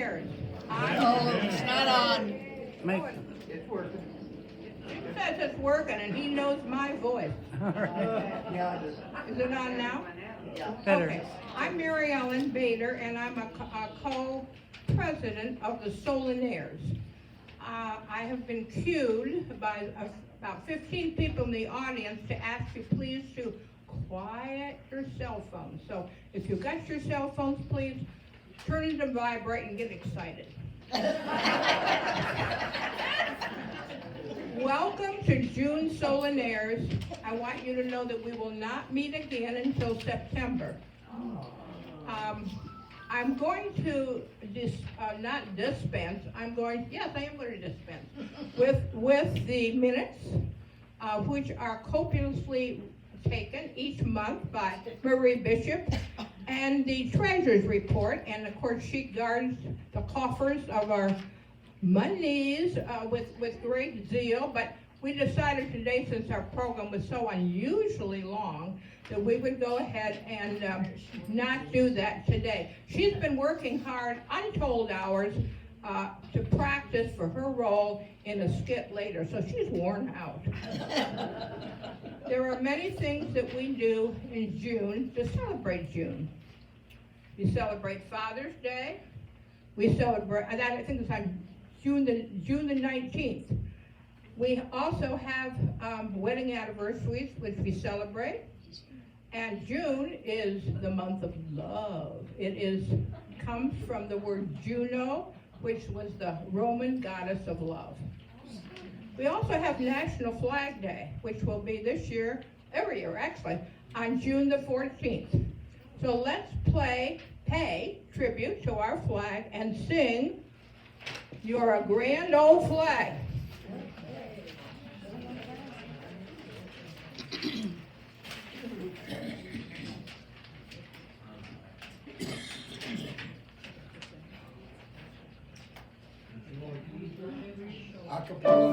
Solanaires. Oh, it's not on. Make, It's working. He says it's working and he knows my voice. all right, Yeah, it is. Is it on now? better. Okay. I'm Mary Ellen Bader and I'm a co-president of the Solanaires. I have been cued by about 15 people in the audience to ask you please to quiet your cell phones. So if you've got your cell phones, please turn it to vibrate and get excited. Welcome to June Solanaires. I want you to know that we will not meet again until September. I'm going to not dispense. Yes, I am going to dispense with the minutes, which are copiously taken each month by Marie Bishop, and the treasurer's report. And of course, she guards the coffers of our monies with great zeal. But we decided today, since our program was so unusually long, that we would go ahead and not do that today. She's been working hard, untold hours, to practice for her role in a skit later, so she's worn out. There are many things that we do in June to celebrate June. We celebrate Father's Day. We celebrate, I think it's on June the 19th. We also have wedding anniversaries, which we celebrate. And June is the month of love. Comes from the word Juno, which was the Roman goddess of love. We also have National Flag Day, which will be this year, every year actually, on June the 14th. So let's pay tribute to our flag and sing "You're a Grand Old Flag." Acapella.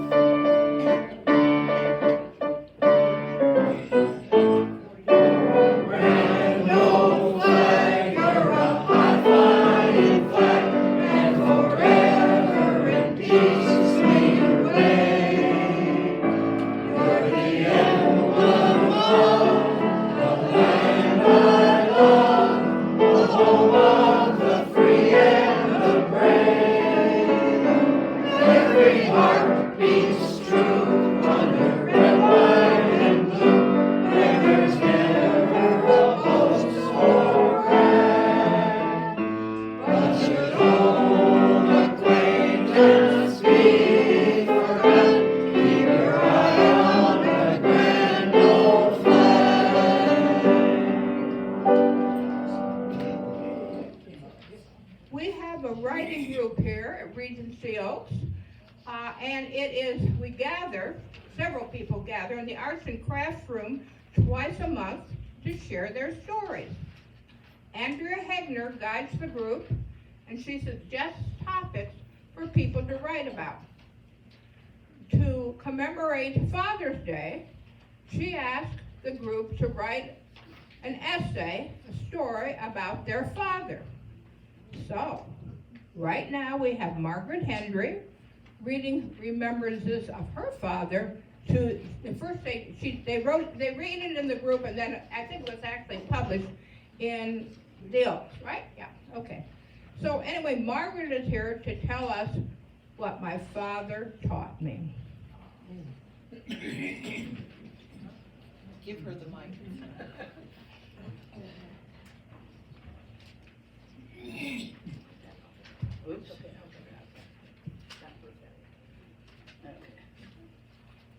We have a writing group here at Regency Oaks, and several people gather in the arts and crafts room twice a month to share their stories. Andrea Hegner guides the group, and she suggests topics for people to write about. To commemorate Father's Day, she asked the group to write an essay, a story about their father. So, right now we have Margaret Hendry reading remembrances of her father. First they read it in the group, and then I think it was actually published in the Oaks, right? Yeah, okay. So anyway, Margaret is here to tell us what my father taught me. Give her the mic. Oops. Okay.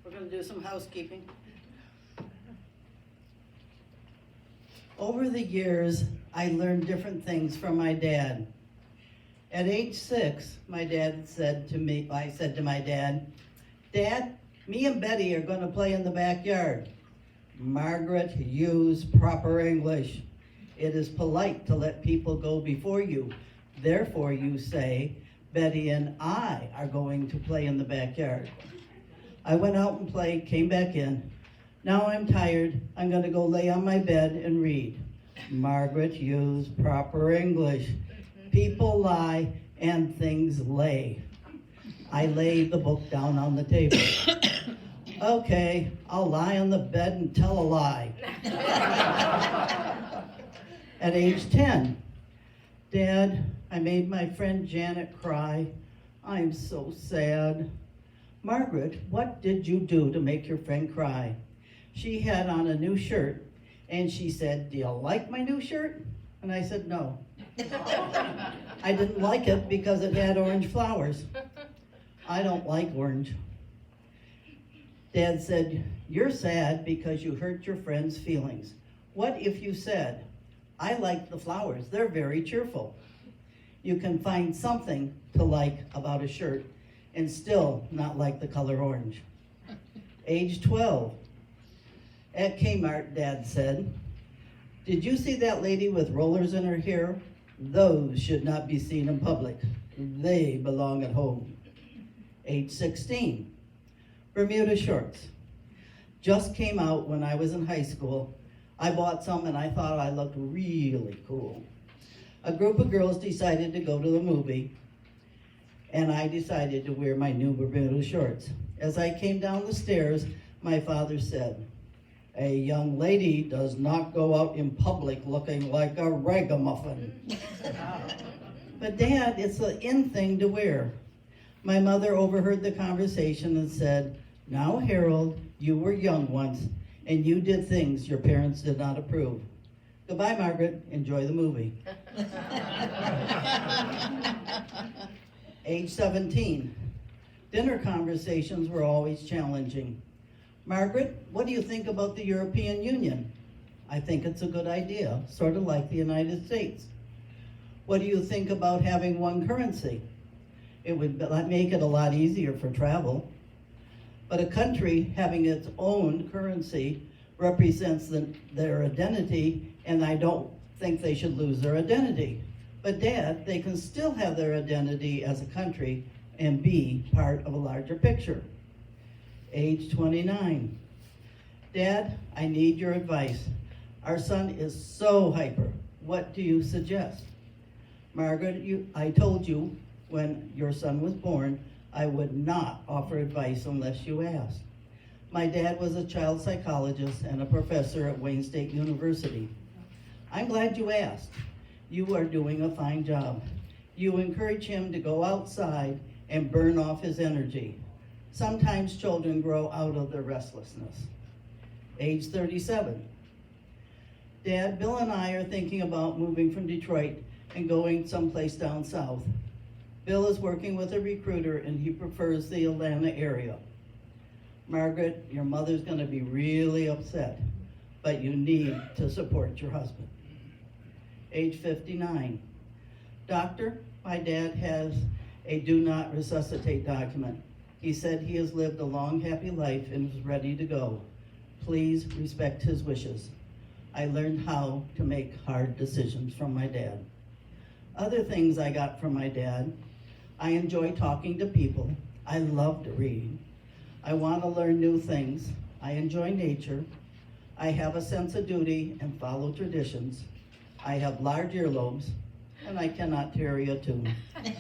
We're going to do some housekeeping. Over the years, I learned different things from my dad. At age 6, I said to my dad, "Dad, me and Betty are going to play in the backyard." "Margaret, use proper English. It is polite to let people go before you. Therefore, you say, Betty and I are going to play in the backyard." I went out and played, came back in. "Now I'm tired. I'm going to go lay on my bed and read." "Margaret, use proper English. People lie and things lay. I laid the book down on the table. Okay, I'll lie on the bed and tell a lie. At age 10, Dad, I made my friend Janet cry. I'm so sad. Margaret, what did you do to make your friend cry? She had on a new shirt, and she said, do you like my new shirt? And I said, no. I didn't like it because it had orange flowers. I don't like orange. Dad said, you're sad because you hurt your friend's feelings. What if you said, I like the flowers, they're very cheerful. You can find something to like about a shirt and still not like the color orange. Age 12. At Kmart, Dad said, did you see that lady with rollers in her hair? Those should not be seen in public. They belong at home. Age 16. Bermuda shorts. Just came out when I was in high school. I bought some and I thought I looked really cool. A group of girls decided to go to the movie, and I decided to wear my new Bermuda shorts. As I came down the stairs, my father said, a young lady does not go out in public looking like a ragamuffin. But Dad, it's the in thing to wear. My mother overheard the conversation and said, now Harold, you were young once, and you did things your parents did not approve. Goodbye, Margaret. Enjoy the movie. Age 17. Dinner conversations were always challenging. Margaret, what do you think about the European Union? I think it's a good idea, sort of like the United States. What do you think about having one currency? It would make it a lot easier for travel. But a country having its own currency represents their identity, and I don't think they should lose their identity. But Dad, they can still have their identity as a country and be part of a larger picture. Age 29. Dad, I need your advice. Our son is so hyper. What do you suggest? Margaret, I told you when your son was born, I would not offer advice unless you asked. My dad was a child psychologist and a professor at Wayne State University. I'm glad you asked. You are doing a fine job. You encourage him to go outside and burn off his energy. Sometimes children grow out of their restlessness. Age 37. Dad, Bill and I are thinking about moving from Detroit and going someplace down south. Bill is working with a recruiter and he prefers the Atlanta area. Margaret, your mother's going to be really upset, but you need to support your husband. Age 59. Doctor, my dad has a do not resuscitate document. He said he has lived a long, happy life and is ready to go. Please respect his wishes. I learned how to make hard decisions from my dad. Other things I got from my dad: I enjoy talking to people. I love to read. I want to learn new things. I enjoy nature. I have a sense of duty and follow traditions. I have large earlobes, and I cannot carry a tune. He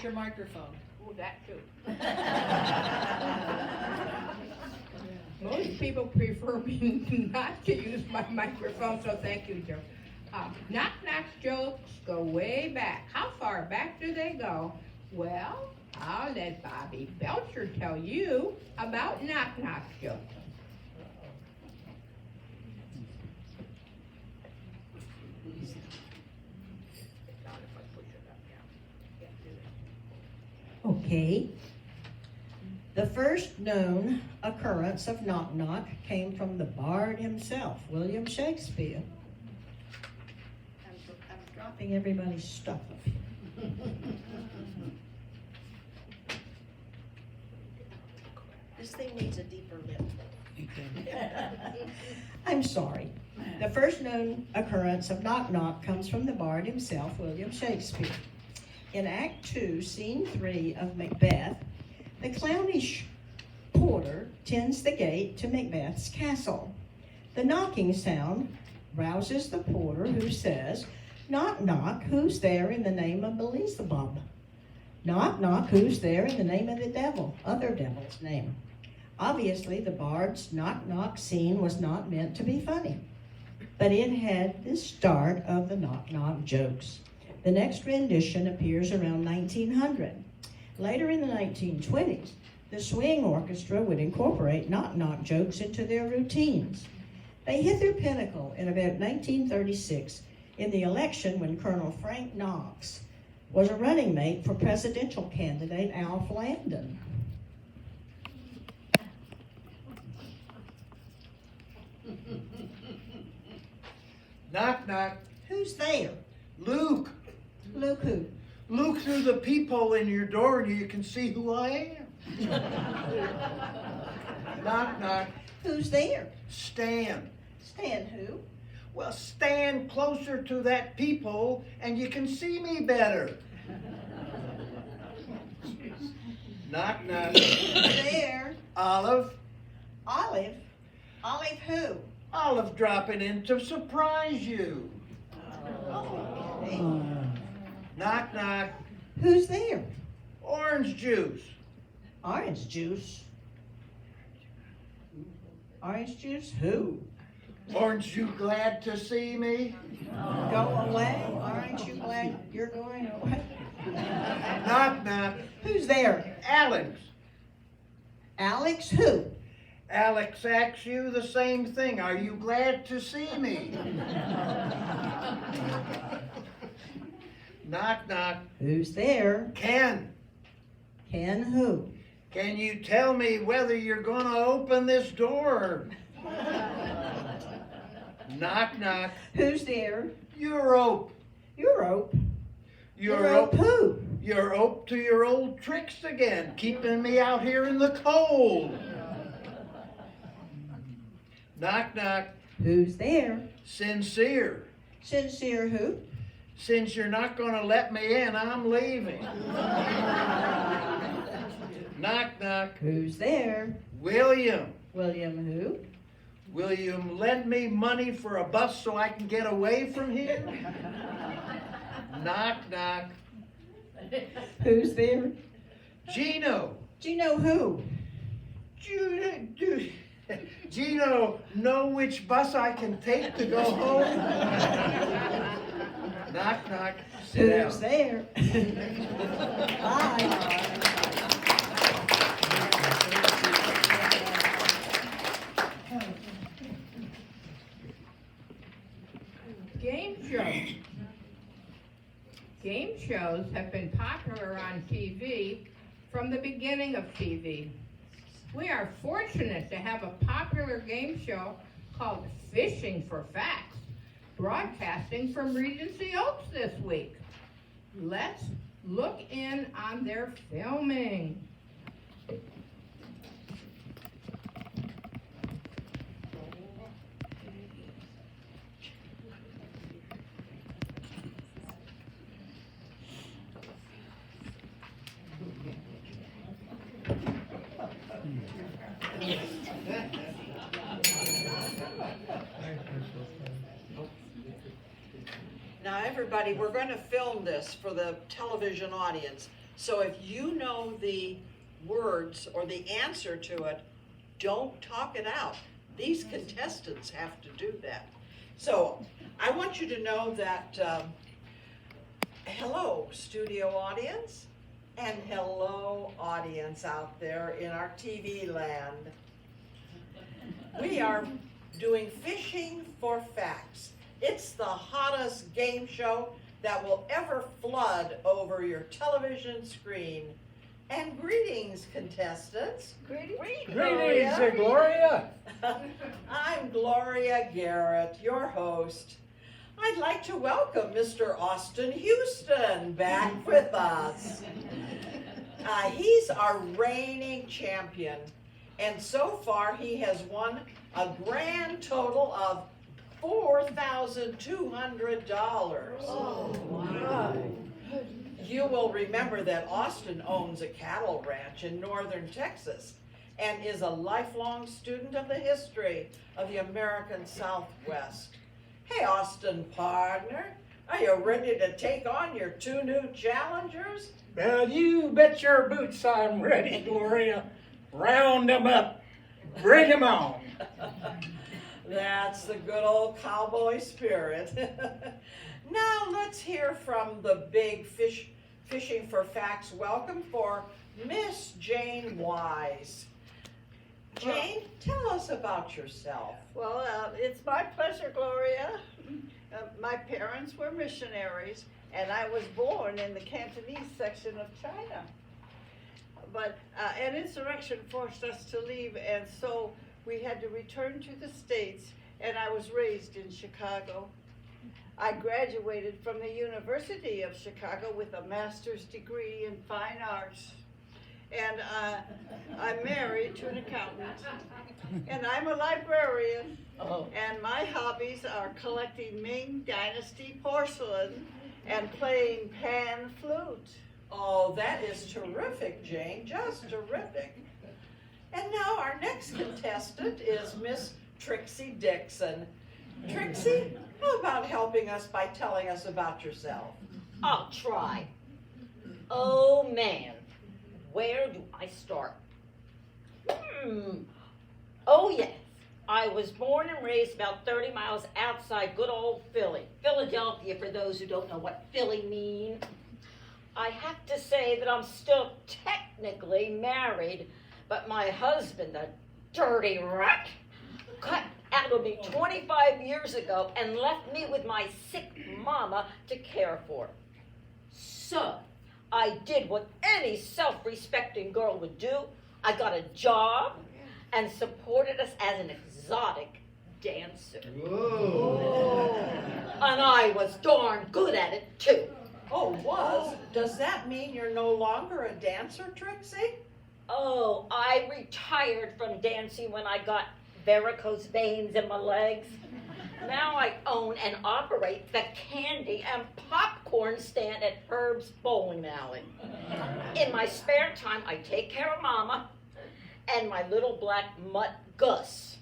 your microphone. Oh, that too. Most people prefer me not to use my microphone, so thank you, Joe. Knock-knock jokes go way back. How far back do they go? Well, I'll let Bobby Belcher tell you about knock-knock jokes. Okay. The first known occurrence of knock-knock came from the bard himself, William Shakespeare. I'm dropping everybody's stuff up here. This thing needs a deeper lip. I'm sorry. The first known occurrence of knock-knock comes from the bard himself, William Shakespeare. In Act 2, Scene 3 of Macbeth, the clownish porter tends the gate to Macbeth's castle. The knocking sound rouses the porter, who says, "Knock, knock, who's there in the name of Beelzebub? Knock, knock, who's there in the name of the devil?" Other devil's name. Obviously, the bard's knock-knock scene was not meant to be funny, but it had the start of the knock-knock jokes. The next rendition appears around 1900. Later in the 1920s, the swing orchestra would incorporate knock-knock jokes into their routines. They hit their pinnacle in about 1936 in the election when Colonel Frank Knox was a running mate for presidential candidate Alf Landon. Knock, knock. Who's there? Luke. Luke who? Look through the peephole in your door and you can see who I am. Knock, knock. Who's there? Stan. Stan who? Well, stand closer to that peephole and you can see me better. Knock, knock. Who's there? Olive. Olive? Olive who? Olive dropping in to surprise you. Okay. Knock, knock. Who's there? Orange juice. Orange juice. Orange juice? Who? Aren't you glad to see me? Go away? Aren't you glad you're going away? Knock, knock. Who's there? Alex. Alex who? Alex asks you the same thing. Are you glad to see me? Knock, knock. Who's there? Ken, Ken who? can you tell me whether you're going to open this door? Knock, knock. Who's there? Europe. Europe. Europe. who? You're up to your old tricks again, keeping me out here in the cold. Knock, knock. Who's there? Sincere. Sincere who? Since you're not going to let me in, I'm leaving. Knock, knock. Who's there? William. William who? Will you lend me money for a bus so I can get away from here? Knock, knock. Who's there? Gino. Gino who? Gino, know which bus I can take to go home? Knock, knock. Sit down. Who's there? Bye. Game shows. Game shows have been popular on TV from the beginning of TV. We are fortunate to have a popular game show called Fishing for Facts, broadcasting from Regency Oaks this week. Let's look in on their filming. Now, everybody, we're going to film this for the television audience. So if you know the words or the answer to it, don't talk it out. These contestants have to do that. So I want you to know that, hello, studio audience, and hello, audience out there in our TV land. We are doing Fishing for Facts. It's the hottest game show that will ever flood over your television screen. And greetings, contestants. Greetings. Greetings, Gloria. I'm Gloria Garrett, your host. I'd like to welcome Mr. Austin Houston back with us. He's our reigning champion, and so far he has won a grand total of $4,200. Oh, wow. You will remember that Austin owns a cattle ranch in northern Texas and is a lifelong student of the history of the American Southwest. Hey, Austin partner, are you ready to take on your two new challengers? Well, you bet your boots I'm ready, Gloria. Round them up. Bring them on. That's the good old cowboy spirit. Now let's hear from the big Fishing for Facts welcome for Miss Jane Wise. Jane, tell us about yourself. Well, it's my pleasure, Gloria. My parents were missionaries, and I was born in the Cantonese section of China. But an insurrection forced us to leave, and so we had to return to the States, and I was raised in Chicago. I graduated from the University of Chicago with a master's degree in fine arts. And I'm married to an accountant. And I'm a librarian. Oh. And my hobbies are collecting Ming Dynasty porcelain and playing pan flute. Oh, that is terrific, Jane, just terrific. And now our next contestant is Miss Trixie Dixon. Trixie, how about helping us by telling us about yourself? I'll try. Oh man, where do I start? Oh yes, I was born and raised about 30 miles outside good old Philly. Philadelphia, for those who don't know what Philly mean. I have to say that I'm still technically married, but my husband, the dirty rat, cut out of me 25 years ago and left me with my sick mama to care for. So, I did what any self-respecting girl would do. I got a job and supported us as an exotic dancer. Whoa. And I was darn good at it, too. Oh, was? Does that mean you're no longer a dancer, Trixie? Oh, I retired from dancing when I got varicose veins in my legs. Now I own and operate the candy and popcorn stand at Herb's Bowling Alley. In my spare time, I take care of Mama and my little black mutt Gus.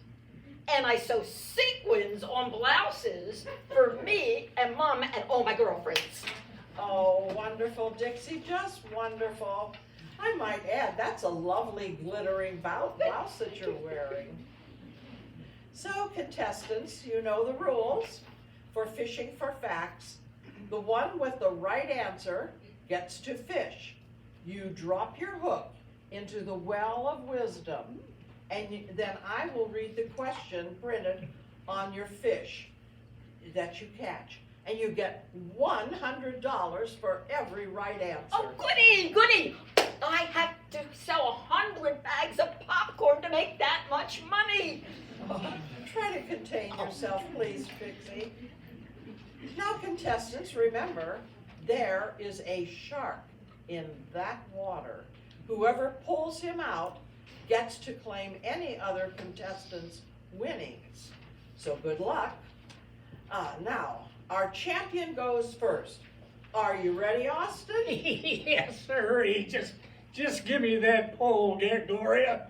And I sew sequins on blouses for me and Mama and all my girlfriends. Oh, wonderful, Dixie, just wonderful. I might add, that's a lovely glittering blouse that you're wearing. So, contestants, you know the rules for Fishing for Facts. The one with the right answer gets to fish. You drop your hook into the well of wisdom, and then I will read the question printed on your fish that you catch. And you get $100 for every right answer. Oh, goody, goody! I have to sell 100 bags of popcorn to make that much money. Oh, try to contain yourself, please, Trixie. Now, contestants, remember, there is a shark in that water. Whoever pulls him out gets to claim any other contestant's winnings. So good luck. Now, our champion goes first. Are you ready, Austin? Yes, sir. Just give me that pole, dear Gloria.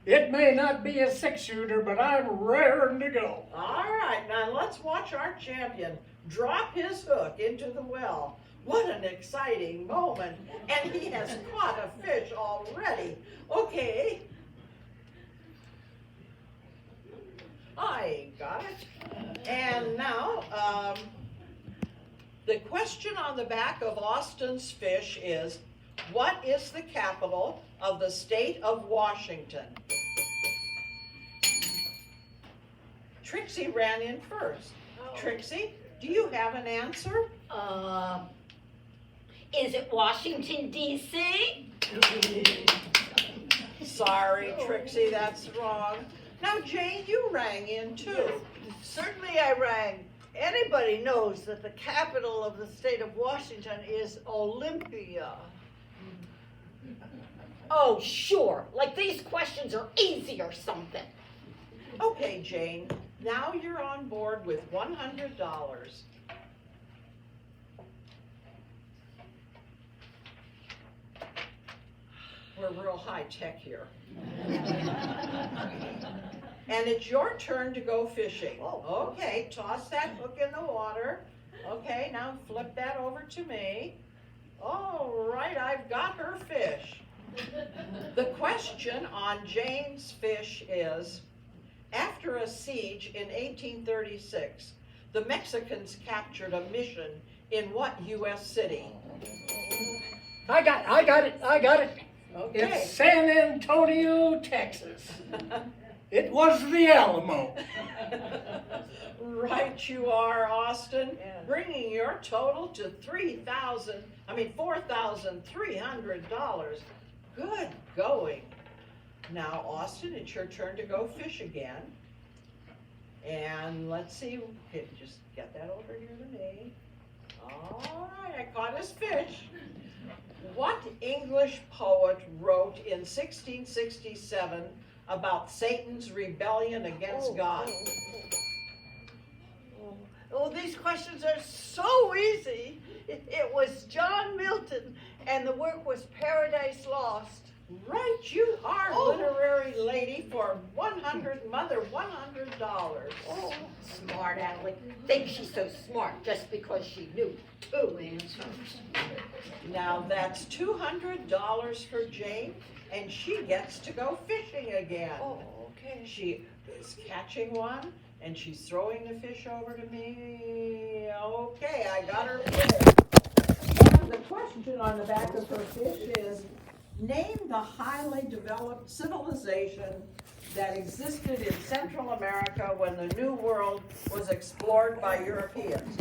It may not be a 6-shooter, but I'm raring to go. All right, now let's watch our champion drop his hook into the well What an exciting moment. And he has caught a fish already. Okay. I got it. And now, the question on the back of Austin's fish is, what is the capital of the state of Washington? Trixie ran in first. Trixie, do you have an answer? Is it Washington, D.C.? Sorry, Trixie, that's wrong. Now, Jane, you rang in too. Certainly I rang. Anybody knows that the capital of the state of Washington is Olympia. Oh, sure. Like these questions are easy or something. Okay, Jane, now you're on board with $100. We're real high tech here. And it's your turn to go fishing. Okay, toss that hook in the water. Okay, now flip that over to me. All right, I've got her fish. The question on Jane's fish is, after a siege in 1836, the Mexicans captured a mission in what U.S. city? I got it. Okay. It's San Antonio, Texas. It was the Alamo. Right you are, Austin, bringing your total to $4,300. Good going. Now, Austin, it's your turn to go fish again. And let's see, okay, just get that over here to me. All right, I caught his fish. What English poet wrote in 1667 about Satan's rebellion against God? Oh, these questions are so easy. It was John Milton, and the work was Paradise Lost. Right, you are, Oh. literary lady, for $100. Oh, smart Alex. Thinks she's so smart just because she knew 2 answers. Now that's $200 for Jane, and she gets to go fishing again. Oh, okay. She is catching one, and she's throwing the fish over to me. Okay, I got her fish. And the question on the back of her fish is, name the highly developed civilization that existed in Central America when the New World was explored by Europeans.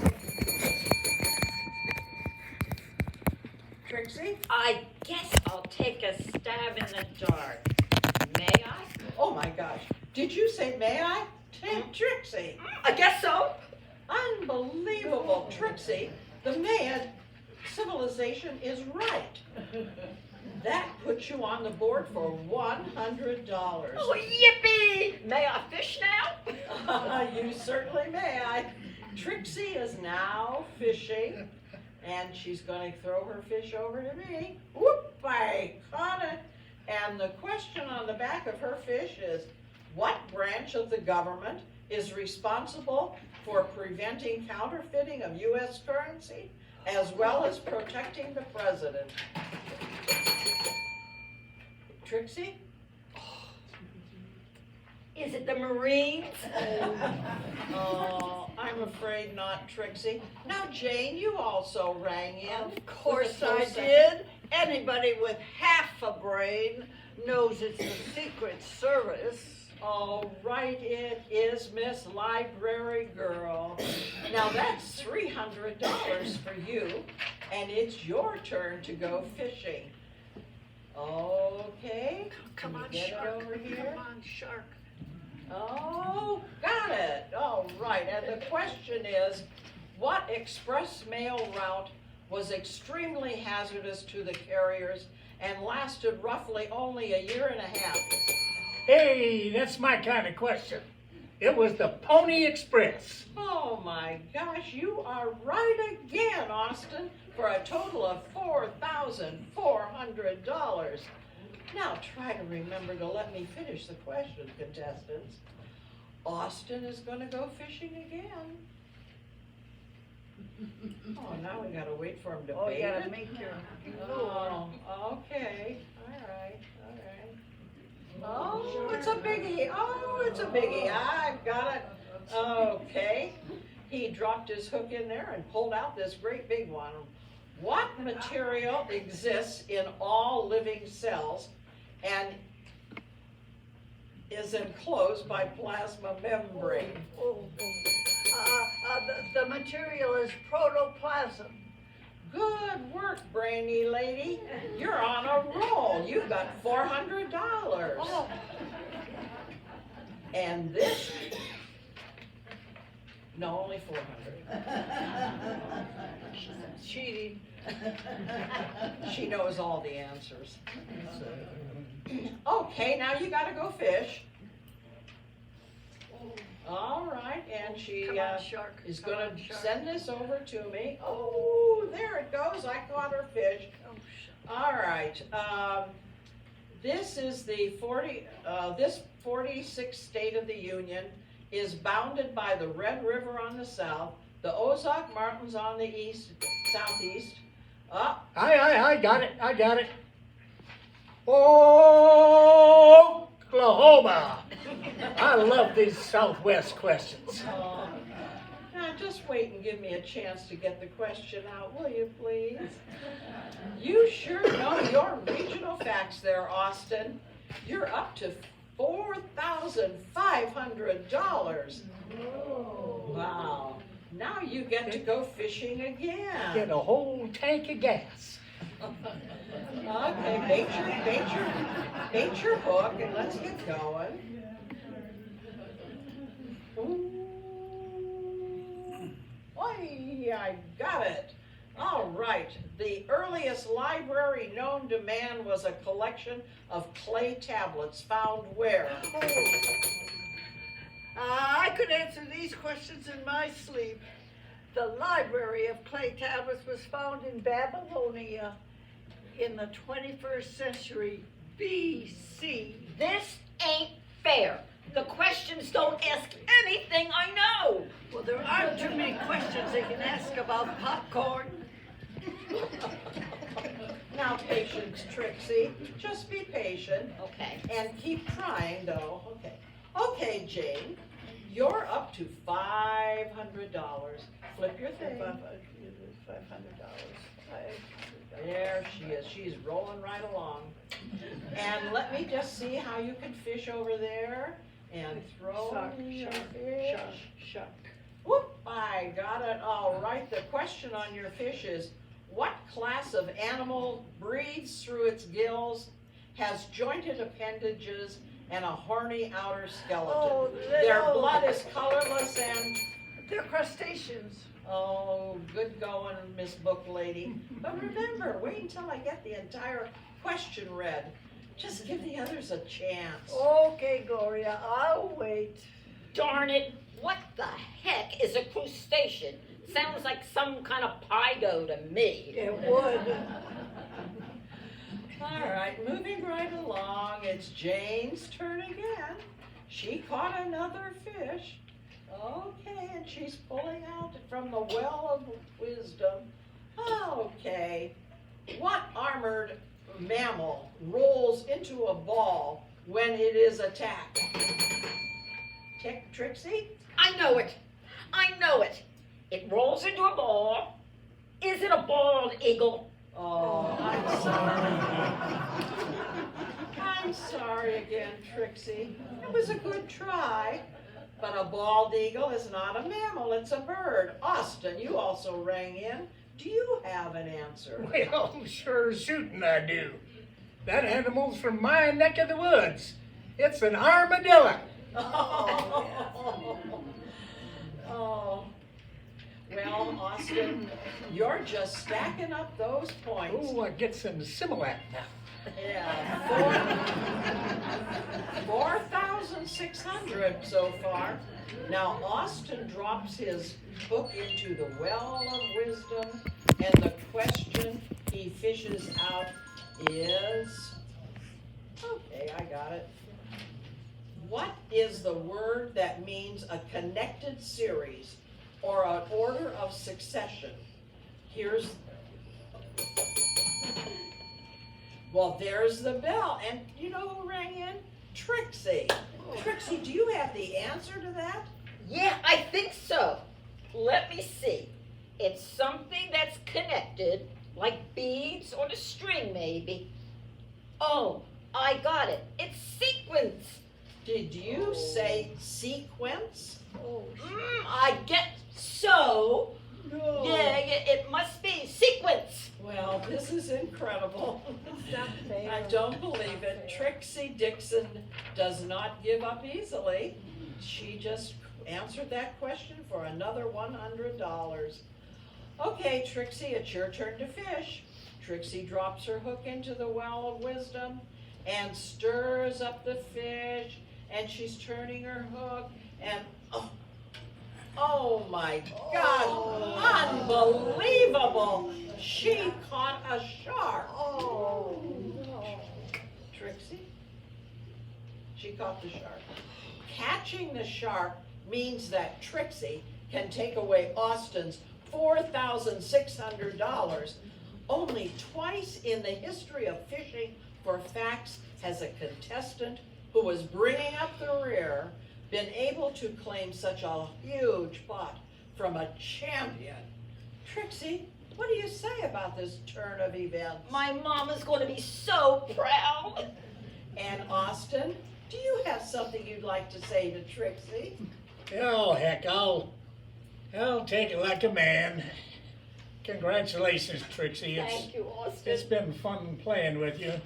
Trixie? I guess I'll take a stab in the dark. May I? Oh my gosh, did you say may I? Trixie, I guess so. unbelievable, Trixie, the Mayan civilization is right. That puts you on the board for $100. Oh, yippee! May I fish now? You certainly may. Trixie is now fishing, and she's going to throw her fish over to me. Whoop, I caught it. And the question on the back of her fish is, what branch of the government is responsible for preventing counterfeiting of U.S. currency, as well as protecting the president? Trixie? Is it the Marines? Oh, I'm afraid not, Trixie. Now, Jane, you also rang in. Of course With a I close second. did. Anybody with half a brain knows it's the Secret Service. Oh, right, it is, Miss Library Girl. Now, that's $300 for you, and it's your turn to go fishing. Okay. Come Can you on, get it shark. over here? Come on, shark. Oh, got it. All right, and the question is, what express mail route was extremely hazardous to the carriers and lasted roughly only a year and a half? Hey, that's my kind of question. It was the Pony Express. Oh my gosh, you are right again, Austin, for a total of $4,400. Now try to remember to let me finish the question, contestants. Austin is going to go fishing again. Oh, now we gotta wait for him to Oh, bait you gotta it? make your Oh, okay, alright. Oh, it's a biggie, oh, it's a biggie, I've got it. Okay, he dropped his hook in there and pulled out this great big one. What material exists in all living cells and is enclosed by plasma membrane? The material is protoplasm. Good work, brainy lady. You're on a roll. You've got $400. Oh, And this, no, only 400. cheating. She knows all the answers. Okay, now you gotta go fish. All right, and she Come on, shark. is Come gonna on, shark. send this over to me. Oh, there it goes. I caught her fish. Oh, All right, this is the this 46th state of the Union is bounded by the Red River on the south, the Ozark Mountains on the southeast. I got it. Oklahoma. I love these Southwest questions. Now just wait and give me a chance to get the question out, will you please? You sure know your regional facts there, Austin. You're up to $4,500. Wow. Now you get to go fishing again. Get a whole tank of gas. Okay, bait your hook and let's get going. Ooh. Oi, I got it. All right. The earliest library known to man was a collection of clay tablets found where? I could answer these questions in my sleep. The library of clay tablets was found in Babylonia in the 21st century BC. This ain't fair. The questions don't ask anything I know. Well, there aren't too many questions they can ask about popcorn. Now, patience, Trixie. Just be patient Okay. and keep trying, though. Okay. Okay, Jane. You're up to $500. Flip your thing. $500. There she is. She's rolling right along. And let me just see how you can fish over there and throw your fish. Whoop, I got it. All right. The question on your fish is, what class of animal breathes through its gills, has jointed appendages, and a horny outer skeleton? Oh, Their no. blood is colorless and... They're crustaceans. Oh, good going, Miss Book Lady. But remember, wait until I get the entire question read. Just give the others a chance. Okay, Gloria, I'll wait. Darn it. What the heck is a crustacean? Sounds like some kind of pido to me. It would. All right, moving right along, it's Jane's turn again. She caught another fish. Okay, and she's pulling out from the well of wisdom. Okay, what armored mammal rolls into a ball when it is attacked? Trixie? I know it. It rolls into a ball. Is it a bald eagle? Oh, I'm sorry. I'm sorry again, Trixie. It was a good try. But a bald eagle is not a mammal, it's a bird. Austin, you also rang in. Do you have an answer? Well, sure shooting I do. That animal's from my neck of the woods. It's an armadillo. Oh. Well, Austin, you're just stacking up those points. Oh, I get some Similac now. Yeah, 4,600 so far. Now Austin drops his hook into the well of wisdom, and the question he fishes out is, okay, I got it. What is the word that means a connected series or an order of succession. Well, there's the bell, and you know who rang in? Trixie. Trixie, do you have the answer to that? Yeah, I think so. Let me see. It's something that's connected, like beads on a string, maybe. Oh, I got it. It's sequence. Did you say sequence? I get so. No. Yeah, it must be sequence. Well, this is incredible. I don't believe it. Trixie Dixon does not give up easily. She just answered that question for another $100. Okay, Trixie, it's your turn to fish. Trixie drops her hook into the well of wisdom and stirs up the fish, and she's turning her hook, and oh my God, unbelievable! She caught a shark. Oh. Trixie, she caught the shark. Catching the shark means that Trixie can take away Austin's $4,600. Only twice in the history of fishing for facts has a contestant who was bringing up the rear been able to claim such a huge pot from a champion. Trixie, what do you say about this turn of events? My mama's going to be so proud. And Austin, do you have something you'd like to say to Trixie? Oh, heck, I'll take it like a man. Congratulations, Trixie. Thank you, Austin. It's been fun playing with you.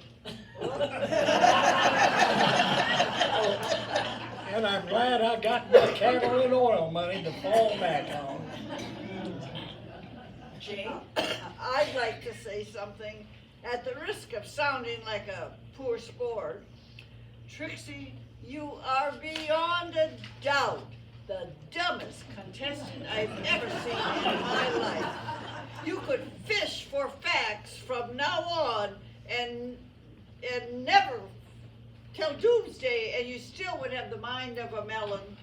And I'm glad I got my cattle and oil money to fall back on. Jane? I'd like to say something at the risk of sounding like a poor sport. Trixie, you are beyond a doubt the dumbest contestant I've ever seen in my life. You could fish for facts from now on and never till doomsday, and you still would have the mind of a melon.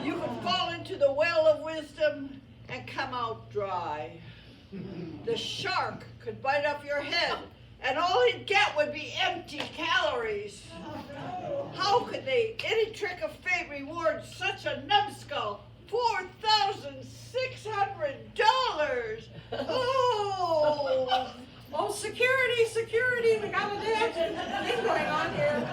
You could fall into the well of wisdom and come out dry. The shark could bite off your head, and all he'd get would be empty calories. How could any trick of fate reward such a numbskull? $4,600! Oh! Oh, security, we got a dance thing going on here.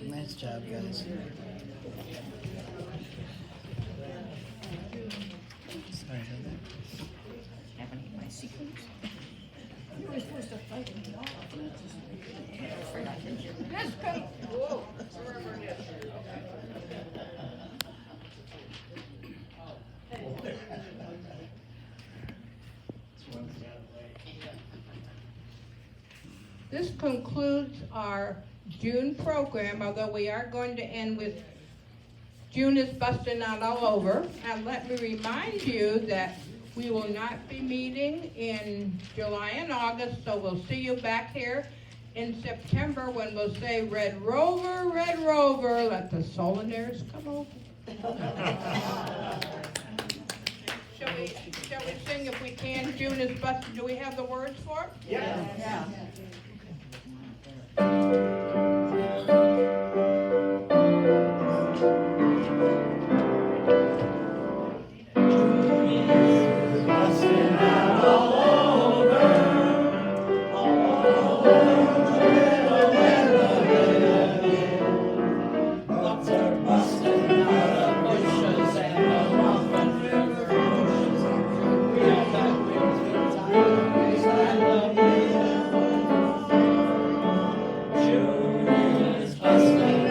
Nice job, guys. Sorry, Heather. This concludes our June program, although we are going to end with June is busting out all over. And let me remind you that we will not be meeting in July and August, so we'll see you back here in September when we'll say, Red Rover, let the Solanaires come over. Shall we sing if we can? June is busting. Do we have the words for it? Yeah. Busting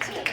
That's it.